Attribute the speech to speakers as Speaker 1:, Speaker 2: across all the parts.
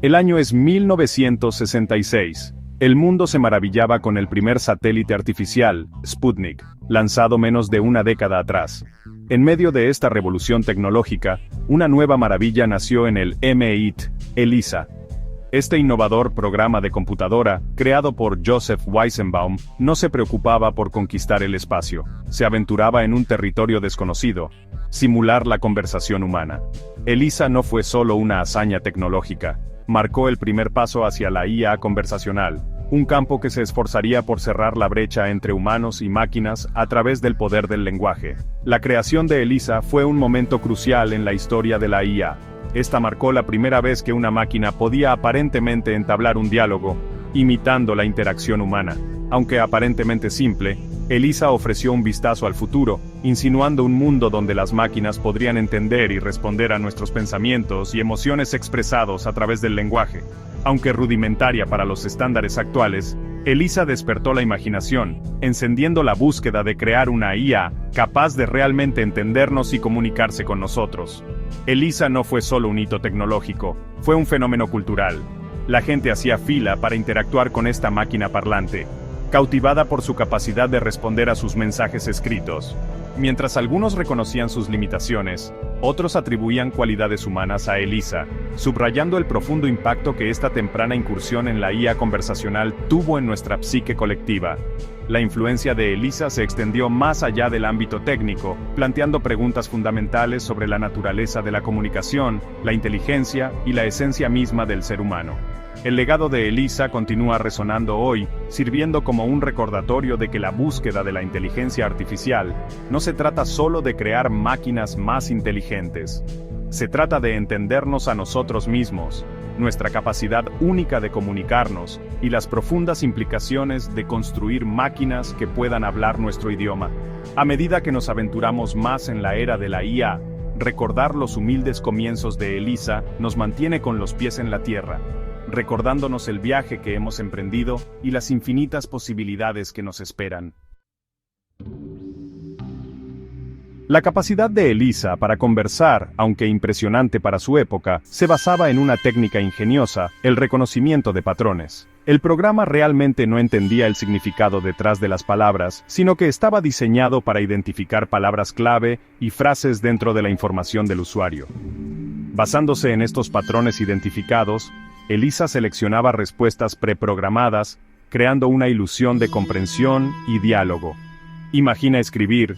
Speaker 1: El año es 1966. El mundo se maravillaba con el primer satélite artificial, Sputnik, lanzado menos de una década atrás. En medio de esta revolución tecnológica, una nueva maravilla nació en el MIT, ELISA. Este innovador programa de computadora, creado por Joseph Weizenbaum, no se preocupaba por conquistar el espacio, se aventuraba en un territorio desconocido: simular la conversación humana. ELISA no fue solo una hazaña tecnológica, marcó el primer paso hacia la IA conversacional, un campo que se esforzaría por cerrar la brecha entre humanos y máquinas a través del poder del lenguaje. La creación de ELISA fue un momento crucial en la historia de la IA. Esta marcó la primera vez que una máquina podía aparentemente entablar un diálogo, imitando la interacción humana. Aunque aparentemente simple, ELISA ofreció un vistazo al futuro, insinuando un mundo donde las máquinas podrían entender y responder a nuestros pensamientos y emociones expresados a través del lenguaje. Aunque rudimentaria para los estándares actuales, ELISA despertó la imaginación, encendiendo la búsqueda de crear una IA capaz de realmente entendernos y comunicarse con nosotros. ELISA no fue solo un hito tecnológico, fue un fenómeno cultural. La gente hacía fila para interactuar con esta máquina parlante, cautivada por su capacidad de responder a sus mensajes escritos. Mientras algunos reconocían sus limitaciones, otros atribuían cualidades humanas a ELISA, subrayando el profundo impacto que esta temprana incursión en la IA conversacional tuvo en nuestra psique colectiva. La influencia de ELISA se extendió más allá del ámbito técnico, planteando preguntas fundamentales sobre la naturaleza de la comunicación, la inteligencia y la esencia misma del ser humano. El legado de ELISA continúa resonando hoy, sirviendo como un recordatorio de que la búsqueda de la inteligencia artificial no se trata solo de crear máquinas más inteligentes. Se trata de entendernos a nosotros mismos, nuestra capacidad única de comunicarnos y las profundas implicaciones de construir máquinas que puedan hablar nuestro idioma. A medida que nos aventuramos más en la era de la IA, recordar los humildes comienzos de ELISA nos mantiene con los pies en la tierra, recordándonos el viaje que hemos emprendido y las infinitas posibilidades que nos esperan. La capacidad de ELISA para conversar, aunque impresionante para su época, se basaba en una técnica ingeniosa: el reconocimiento de patrones. El programa realmente no entendía el significado detrás de las palabras, sino que estaba diseñado para identificar palabras clave y frases dentro de la información del usuario. Basándose en estos patrones identificados, ELISA seleccionaba respuestas preprogramadas, creando una ilusión de comprensión y diálogo. Imagina escribir: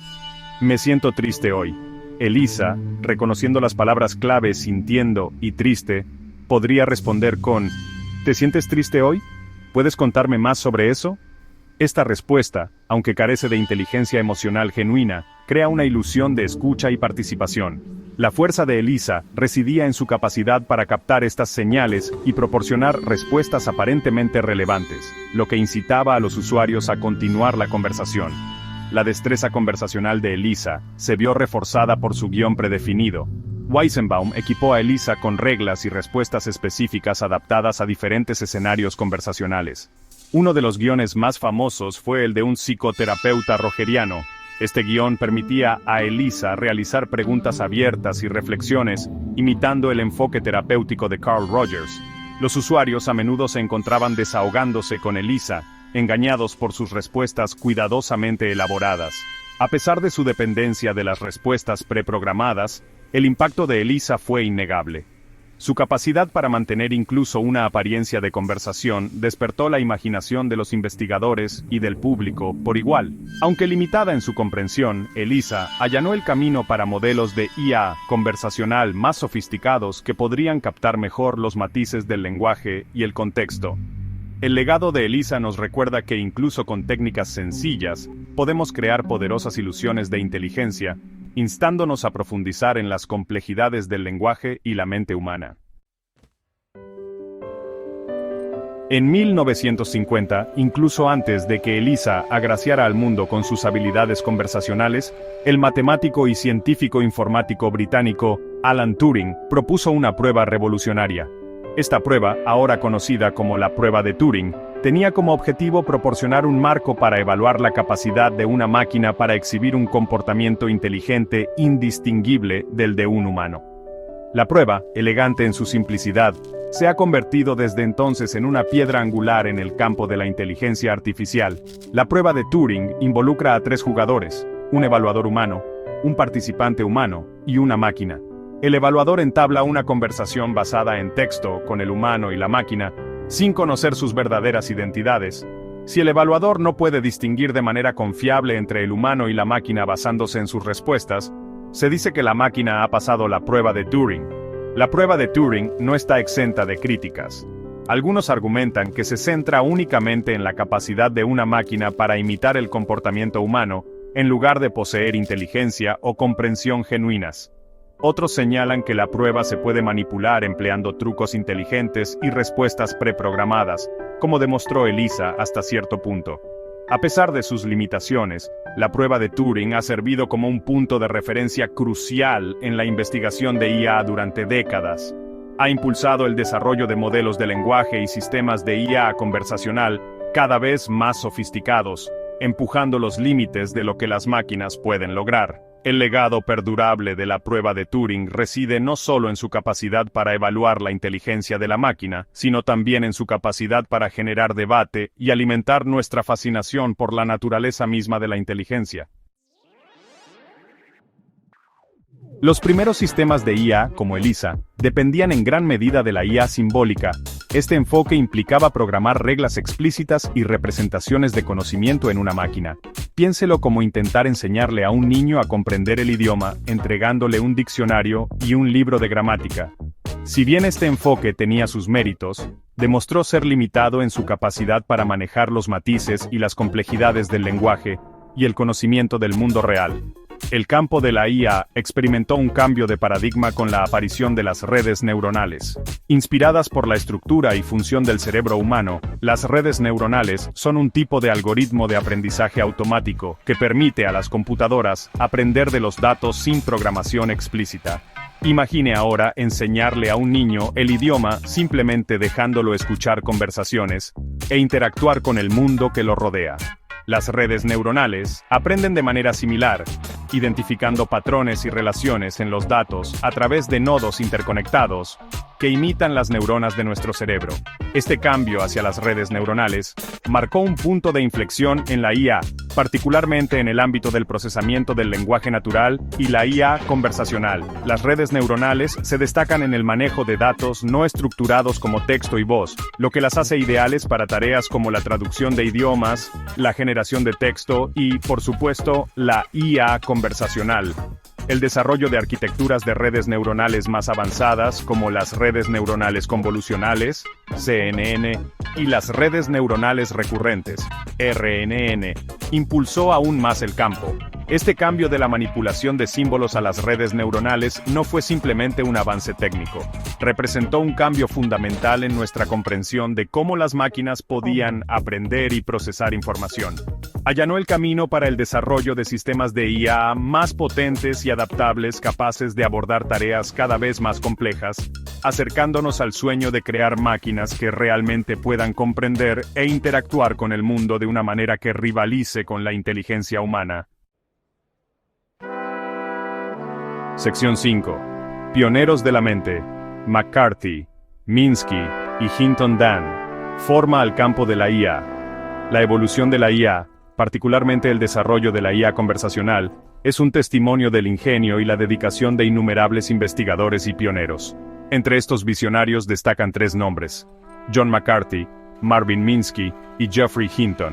Speaker 1: "Me siento triste hoy". ELISA, reconociendo las palabras clave sintiendo y triste, podría responder con: "¿Te sientes triste hoy? ¿Puedes contarme más sobre eso?". Esta respuesta, aunque carece de inteligencia emocional genuina, crea una ilusión de escucha y participación. La fuerza de ELISA residía en su capacidad para captar estas señales y proporcionar respuestas aparentemente relevantes, lo que incitaba a los usuarios a continuar la conversación. La destreza conversacional de ELISA se vio reforzada por su guión predefinido. Weizenbaum equipó a ELISA con reglas y respuestas específicas adaptadas a diferentes escenarios conversacionales. Uno de los guiones más famosos fue el de un psicoterapeuta rogeriano. Este guión permitía a ELISA realizar preguntas abiertas y reflexiones, imitando el enfoque terapéutico de Carl Rogers. Los usuarios a menudo se encontraban desahogándose con ELISA, engañados por sus respuestas cuidadosamente elaboradas. A pesar de su dependencia de las respuestas preprogramadas, el impacto de ELISA fue innegable. Su capacidad para mantener incluso una apariencia de conversación despertó la imaginación de los investigadores y del público por igual. Aunque limitada en su comprensión, ELISA allanó el camino para modelos de IA conversacional más sofisticados que podrían captar mejor los matices del lenguaje y el contexto. El legado de ELISA nos recuerda que incluso con técnicas sencillas, podemos crear poderosas ilusiones de inteligencia, instándonos a profundizar en las complejidades del lenguaje y la mente humana. En 1950, incluso antes de que ELISA agraciara al mundo con sus habilidades conversacionales, el matemático y científico informático británico Alan Turing propuso una prueba revolucionaria. Esta prueba, ahora conocida como la prueba de Turing, tenía como objetivo proporcionar un marco para evaluar la capacidad de una máquina para exhibir un comportamiento inteligente indistinguible del de un humano. La prueba, elegante en su simplicidad, se ha convertido desde entonces en una piedra angular en el campo de la inteligencia artificial. La prueba de Turing involucra a 3 jugadores, un evaluador humano, un participante humano y una máquina. El evaluador entabla una conversación basada en texto con el humano y la máquina, sin conocer sus verdaderas identidades. Si el evaluador no puede distinguir de manera confiable entre el humano y la máquina basándose en sus respuestas, se dice que la máquina ha pasado la prueba de Turing. La prueba de Turing no está exenta de críticas. Algunos argumentan que se centra únicamente en la capacidad de una máquina para imitar el comportamiento humano, en lugar de poseer inteligencia o comprensión genuinas. Otros señalan que la prueba se puede manipular empleando trucos inteligentes y respuestas preprogramadas, como demostró ELISA hasta cierto punto. A pesar de sus limitaciones, la prueba de Turing ha servido como un punto de referencia crucial en la investigación de IA durante décadas. Ha impulsado el desarrollo de modelos de lenguaje y sistemas de IA conversacional cada vez más sofisticados, empujando los límites de lo que las máquinas pueden lograr. El legado perdurable de la prueba de Turing reside no solo en su capacidad para evaluar la inteligencia de la máquina, sino también en su capacidad para generar debate y alimentar nuestra fascinación por la naturaleza misma de la inteligencia. Los primeros sistemas de IA, como ELISA, dependían en gran medida de la IA simbólica. Este enfoque implicaba programar reglas explícitas y representaciones de conocimiento en una máquina. Piénselo como intentar enseñarle a un niño a comprender el idioma, entregándole un diccionario y un libro de gramática. Si bien este enfoque tenía sus méritos, demostró ser limitado en su capacidad para manejar los matices y las complejidades del lenguaje y el conocimiento del mundo real. El campo de la IA experimentó un cambio de paradigma con la aparición de las redes neuronales. Inspiradas por la estructura y función del cerebro humano, las redes neuronales son un tipo de algoritmo de aprendizaje automático que permite a las computadoras aprender de los datos sin programación explícita. Imagine ahora enseñarle a un niño el idioma simplemente dejándolo escuchar conversaciones e interactuar con el mundo que lo rodea. Las redes neuronales aprenden de manera similar, identificando patrones y relaciones en los datos a través de nodos interconectados que imitan las neuronas de nuestro cerebro. Este cambio hacia las redes neuronales marcó un punto de inflexión en la IA, particularmente en el ámbito del procesamiento del lenguaje natural y la IA conversacional. Las redes neuronales se destacan en el manejo de datos no estructurados como texto y voz, lo que las hace ideales para tareas como la traducción de idiomas, la generación de texto y, por supuesto, la IA conversacional. El desarrollo de arquitecturas de redes neuronales más avanzadas, como las redes neuronales convolucionales, CNN, y las redes neuronales recurrentes, RNN, impulsó aún más el campo. Este cambio de la manipulación de símbolos a las redes neuronales no fue simplemente un avance técnico, representó un cambio fundamental en nuestra comprensión de cómo las máquinas podían aprender y procesar información. Allanó el camino para el desarrollo de sistemas de IA más potentes y adaptables capaces de abordar tareas cada vez más complejas, acercándonos al sueño de crear máquinas que realmente puedan comprender e interactuar con el mundo de una manera que rivalice con la inteligencia humana. Sección 5. Pioneros de la mente. McCarthy, Minsky y Hinton Dan. Forma al campo de la IA. La evolución de la IA, particularmente el desarrollo de la IA conversacional, es un testimonio del ingenio y la dedicación de innumerables investigadores y pioneros. Entre estos visionarios destacan 3 nombres: John McCarthy, Marvin Minsky y Geoffrey Hinton.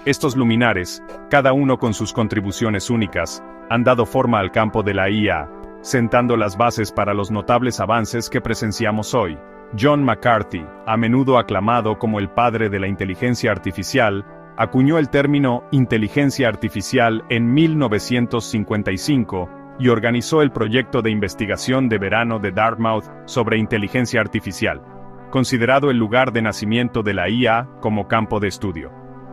Speaker 1: Estos luminares, cada uno con sus contribuciones únicas, han dado forma al campo de la IA, sentando las bases para los notables avances que presenciamos hoy. John McCarthy, a menudo aclamado como el padre de la inteligencia artificial, acuñó el término inteligencia artificial en 1955 y organizó el proyecto de investigación de verano de Dartmouth sobre inteligencia artificial, considerado el lugar de nacimiento de la IA como campo de estudio.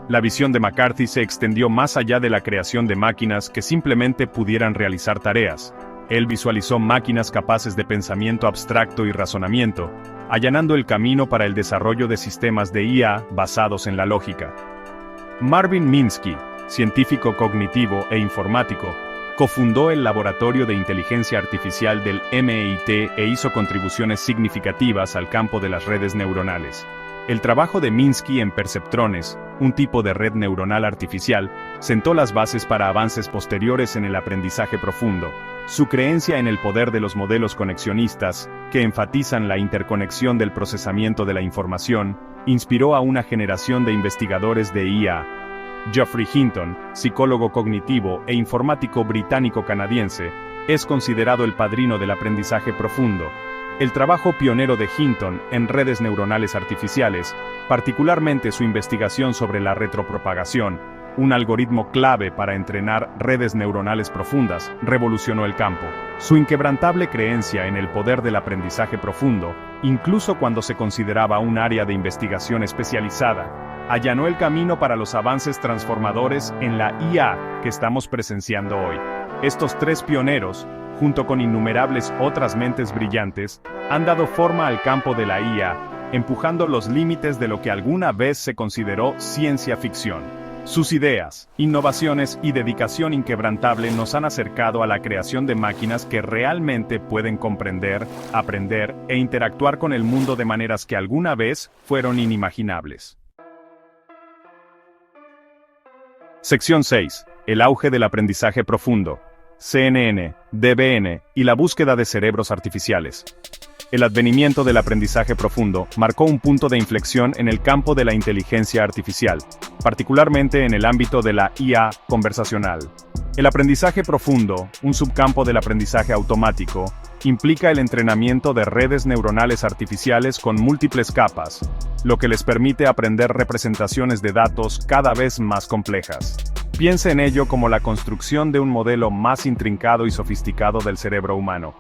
Speaker 1: La visión de McCarthy se extendió más allá de la creación de máquinas que simplemente pudieran realizar tareas. Él visualizó máquinas capaces de pensamiento abstracto y razonamiento, allanando el camino para el desarrollo de sistemas de IA basados en la lógica. Marvin Minsky, científico cognitivo e informático, Cofundó el Laboratorio de Inteligencia Artificial del MIT e hizo contribuciones significativas al campo de las redes neuronales. El trabajo de Minsky en perceptrones, un tipo de red neuronal artificial, sentó las bases para avances posteriores en el aprendizaje profundo. Su creencia en el poder de los modelos conexionistas, que enfatizan la interconexión del procesamiento de la información, inspiró a una generación de investigadores de IA. Geoffrey Hinton, psicólogo cognitivo e informático británico-canadiense, es considerado el padrino del aprendizaje profundo. El trabajo pionero de Hinton en redes neuronales artificiales, particularmente su investigación sobre la retropropagación, un algoritmo clave para entrenar redes neuronales profundas, revolucionó el campo. Su inquebrantable creencia en el poder del aprendizaje profundo, incluso cuando se consideraba un área de investigación especializada, allanó el camino para los avances transformadores en la IA que estamos presenciando hoy. Estos tres pioneros, junto con innumerables otras mentes brillantes, han dado forma al campo de la IA, empujando los límites de lo que alguna vez se consideró ciencia ficción. Sus ideas, innovaciones y dedicación inquebrantable nos han acercado a la creación de máquinas que realmente pueden comprender, aprender e interactuar con el mundo de maneras que alguna vez fueron inimaginables. Sección 6. El auge del aprendizaje profundo. CNN, DBN y la búsqueda de cerebros artificiales. El advenimiento del aprendizaje profundo marcó un punto de inflexión en el campo de la inteligencia artificial, particularmente en el ámbito de la IA conversacional. El aprendizaje profundo, un subcampo del aprendizaje automático, implica el entrenamiento de redes neuronales artificiales con múltiples capas, lo que les permite aprender representaciones de datos cada vez más complejas. Piense en ello como la construcción de un modelo más intrincado y sofisticado del cerebro humano,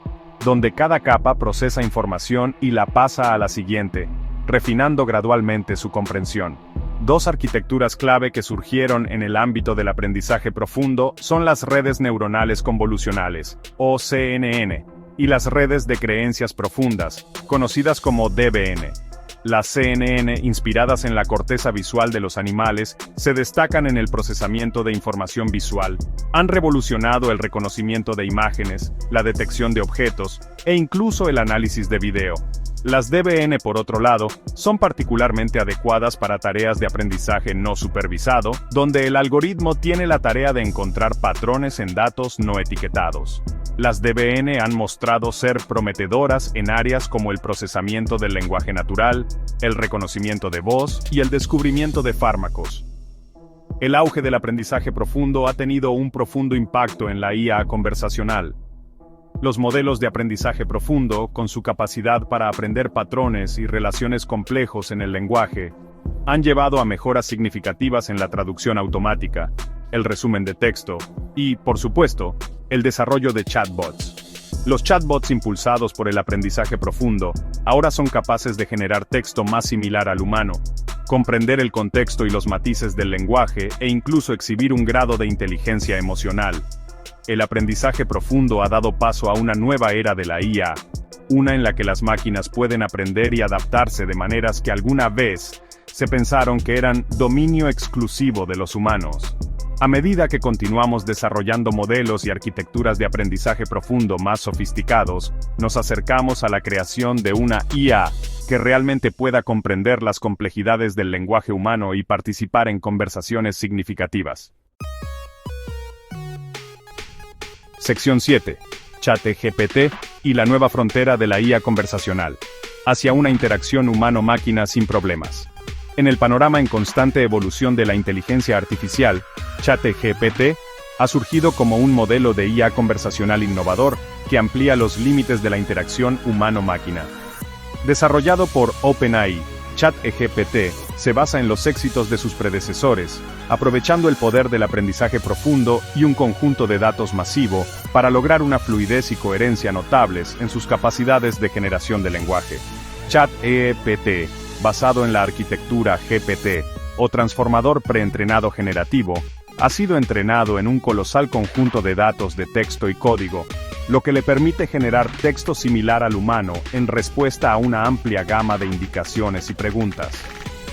Speaker 1: donde cada capa procesa información y la pasa a la siguiente, refinando gradualmente su comprensión. Dos arquitecturas clave que surgieron en el ámbito del aprendizaje profundo son las redes neuronales convolucionales, o CNN, y las redes de creencias profundas, conocidas como DBN. Las CNN, inspiradas en la corteza visual de los animales, se destacan en el procesamiento de información visual. Han revolucionado el reconocimiento de imágenes, la detección de objetos, e incluso el análisis de video. Las DBN, por otro lado, son particularmente adecuadas para tareas de aprendizaje no supervisado, donde el algoritmo tiene la tarea de encontrar patrones en datos no etiquetados. Las DBN han mostrado ser prometedoras en áreas como el procesamiento del lenguaje natural, el reconocimiento de voz y el descubrimiento de fármacos. El auge del aprendizaje profundo ha tenido un profundo impacto en la IA conversacional. Los modelos de aprendizaje profundo, con su capacidad para aprender patrones y relaciones complejos en el lenguaje, han llevado a mejoras significativas en la traducción automática, el resumen de texto y, por supuesto, el desarrollo de chatbots. Los chatbots impulsados por el aprendizaje profundo ahora son capaces de generar texto más similar al humano, comprender el contexto y los matices del lenguaje e incluso exhibir un grado de inteligencia emocional. El aprendizaje profundo ha dado paso a una nueva era de la IA, una en la que las máquinas pueden aprender y adaptarse de maneras que alguna vez se pensaron que eran dominio exclusivo de los humanos. A medida que continuamos desarrollando modelos y arquitecturas de aprendizaje profundo más sofisticados, nos acercamos a la creación de una IA que realmente pueda comprender las complejidades del lenguaje humano y participar en conversaciones significativas. Sección 7. ChatGPT y la nueva frontera de la IA conversacional, hacia una interacción humano-máquina sin problemas. En el panorama en constante evolución de la inteligencia artificial, ChatGPT ha surgido como un modelo de IA conversacional innovador que amplía los límites de la interacción humano-máquina. Desarrollado por OpenAI, ChatGPT se basa en los éxitos de sus predecesores, aprovechando el poder del aprendizaje profundo y un conjunto de datos masivo para lograr una fluidez y coherencia notables en sus capacidades de generación de lenguaje. ChatGPT, basado en la arquitectura GPT, o transformador preentrenado generativo, ha sido entrenado en un colosal conjunto de datos de texto y código, lo que le permite generar texto similar al humano en respuesta a una amplia gama de indicaciones y preguntas.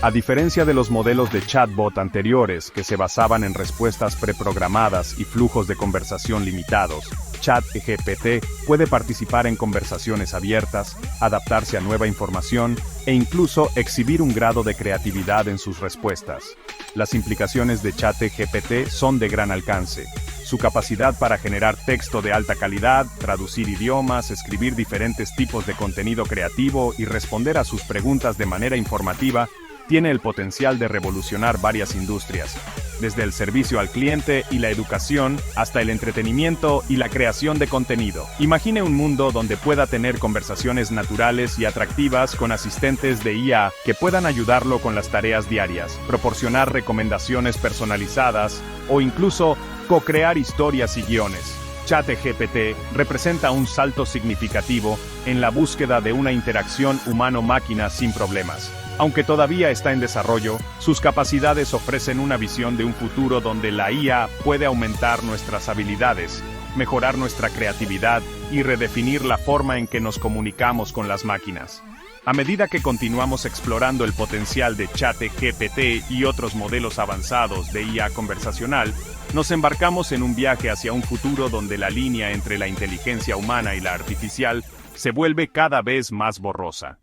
Speaker 1: A diferencia de los modelos de chatbot anteriores que se basaban en respuestas preprogramadas y flujos de conversación limitados, ChatGPT puede participar en conversaciones abiertas, adaptarse a nueva información e incluso exhibir un grado de creatividad en sus respuestas. Las implicaciones de ChatGPT son de gran alcance. Su capacidad para generar texto de alta calidad, traducir idiomas, escribir diferentes tipos de contenido creativo y responder a sus preguntas de manera informativa tiene el potencial de revolucionar varias industrias, desde el servicio al cliente y la educación hasta el entretenimiento y la creación de contenido. Imagine un mundo donde pueda tener conversaciones naturales y atractivas con asistentes de IA que puedan ayudarlo con las tareas diarias, proporcionar recomendaciones personalizadas o incluso co-crear historias y guiones. ChatGPT representa un salto significativo en la búsqueda de una interacción humano-máquina sin problemas. Aunque todavía está en desarrollo, sus capacidades ofrecen una visión de un futuro donde la IA puede aumentar nuestras habilidades, mejorar nuestra creatividad y redefinir la forma en que nos comunicamos con las máquinas. A medida que continuamos explorando el potencial de ChatGPT y otros modelos avanzados de IA conversacional, nos embarcamos en un viaje hacia un futuro donde la línea entre la inteligencia humana y la artificial se vuelve cada vez más borrosa.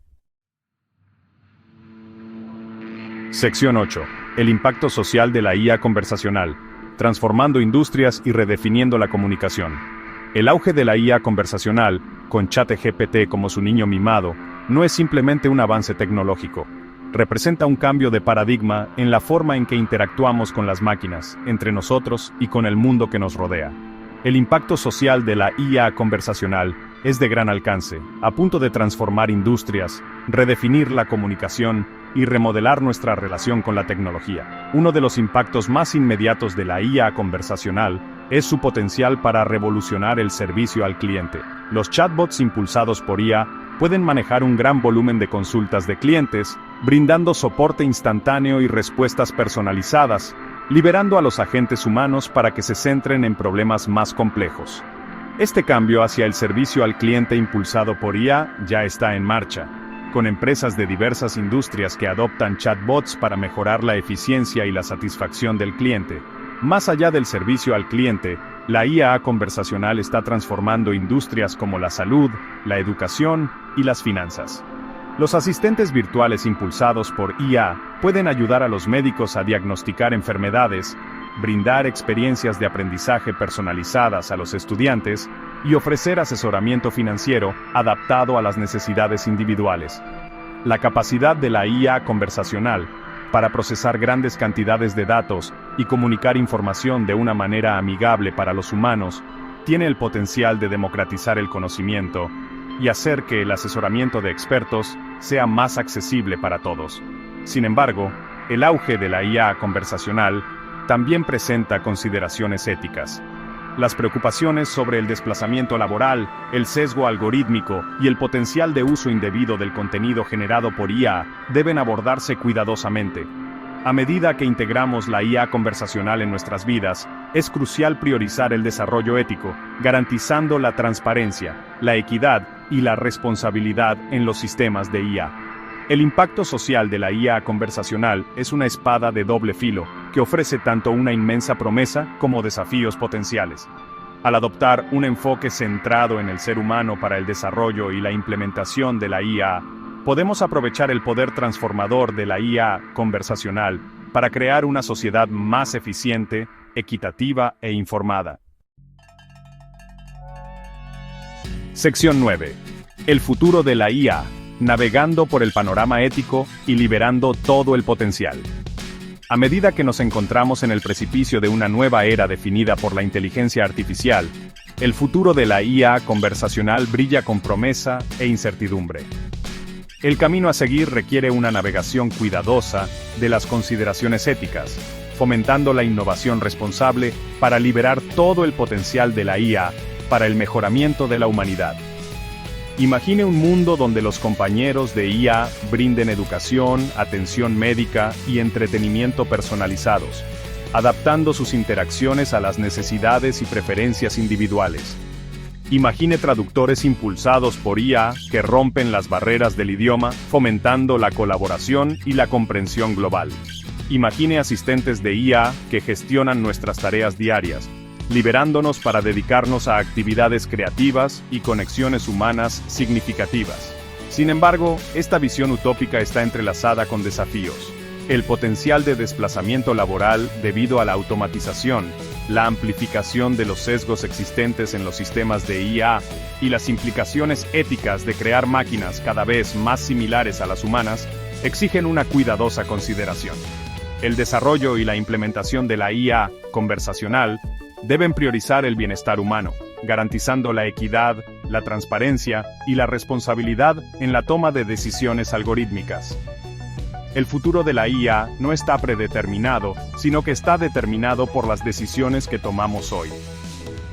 Speaker 1: Sección 8. El impacto social de la IA conversacional, transformando industrias y redefiniendo la comunicación. El auge de la IA conversacional, con ChatGPT como su niño mimado, no es simplemente un avance tecnológico. Representa un cambio de paradigma en la forma en que interactuamos con las máquinas, entre nosotros y con el mundo que nos rodea. El impacto social de la IA conversacional es de gran alcance, a punto de transformar industrias, redefinir la comunicación y remodelar nuestra relación con la tecnología. Uno de los impactos más inmediatos de la IA conversacional es su potencial para revolucionar el servicio al cliente. Los chatbots impulsados por IA pueden manejar un gran volumen de consultas de clientes, brindando soporte instantáneo y respuestas personalizadas, liberando a los agentes humanos para que se centren en problemas más complejos. Este cambio hacia el servicio al cliente impulsado por IA ya está en marcha, con empresas de diversas industrias que adoptan chatbots para mejorar la eficiencia y la satisfacción del cliente. Más allá del servicio al cliente, la IA conversacional está transformando industrias como la salud, la educación y las finanzas. Los asistentes virtuales impulsados por IA pueden ayudar a los médicos a diagnosticar enfermedades, brindar experiencias de aprendizaje personalizadas a los estudiantes y ofrecer asesoramiento financiero adaptado a las necesidades individuales. La capacidad de la IA conversacional para procesar grandes cantidades de datos y comunicar información de una manera amigable para los humanos tiene el potencial de democratizar el conocimiento y hacer que el asesoramiento de expertos sea más accesible para todos. Sin embargo, el auge de la IA conversacional también presenta consideraciones éticas. Las preocupaciones sobre el desplazamiento laboral, el sesgo algorítmico y el potencial de uso indebido del contenido generado por IA deben abordarse cuidadosamente. A medida que integramos la IA conversacional en nuestras vidas, es crucial priorizar el desarrollo ético, garantizando la transparencia, la equidad y la responsabilidad en los sistemas de IA. El impacto social de la IA conversacional es una espada de doble filo, que ofrece tanto una inmensa promesa como desafíos potenciales. Al adoptar un enfoque centrado en el ser humano para el desarrollo y la implementación de la IA, podemos aprovechar el poder transformador de la IA conversacional para crear una sociedad más eficiente, equitativa e informada. Sección 9. El futuro de la IA. Navegando por el panorama ético y liberando todo el potencial. A medida que nos encontramos en el precipicio de una nueva era definida por la inteligencia artificial, el futuro de la IA conversacional brilla con promesa e incertidumbre. El camino a seguir requiere una navegación cuidadosa de las consideraciones éticas, fomentando la innovación responsable para liberar todo el potencial de la IA para el mejoramiento de la humanidad. Imagine un mundo donde los compañeros de IA brinden educación, atención médica y entretenimiento personalizados, adaptando sus interacciones a las necesidades y preferencias individuales. Imagine traductores impulsados por IA que rompen las barreras del idioma, fomentando la colaboración y la comprensión global. Imagine asistentes de IA que gestionan nuestras tareas diarias, liberándonos para dedicarnos a actividades creativas y conexiones humanas significativas. Sin embargo, esta visión utópica está entrelazada con desafíos. El potencial de desplazamiento laboral debido a la automatización, la amplificación de los sesgos existentes en los sistemas de IA y las implicaciones éticas de crear máquinas cada vez más similares a las humanas exigen una cuidadosa consideración. El desarrollo y la implementación de la IA conversacional deben priorizar el bienestar humano, garantizando la equidad, la transparencia y la responsabilidad en la toma de decisiones algorítmicas. El futuro de la IA no está predeterminado, sino que está determinado por las decisiones que tomamos hoy.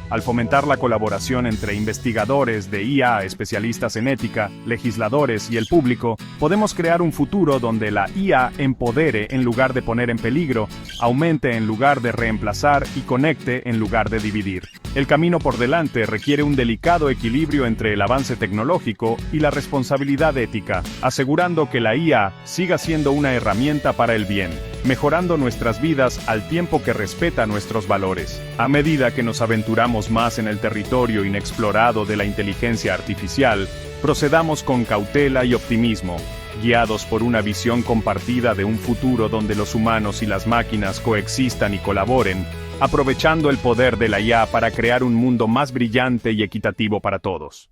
Speaker 1: Al fomentar la colaboración entre investigadores de IA, especialistas en ética, legisladores y el público, podemos crear un futuro donde la IA empodere en lugar de poner en peligro, aumente en lugar de reemplazar y conecte en lugar de dividir. El camino por delante requiere un delicado equilibrio entre el avance tecnológico y la responsabilidad ética, asegurando que la IA siga siendo una herramienta para el bien, mejorando nuestras vidas al tiempo que respeta nuestros valores. A medida que nos aventuramos más en el territorio inexplorado de la inteligencia artificial, procedamos con cautela y optimismo, guiados por una visión compartida de un futuro donde los humanos y las máquinas coexistan y colaboren, aprovechando el poder de la IA para crear un mundo más brillante y equitativo para todos.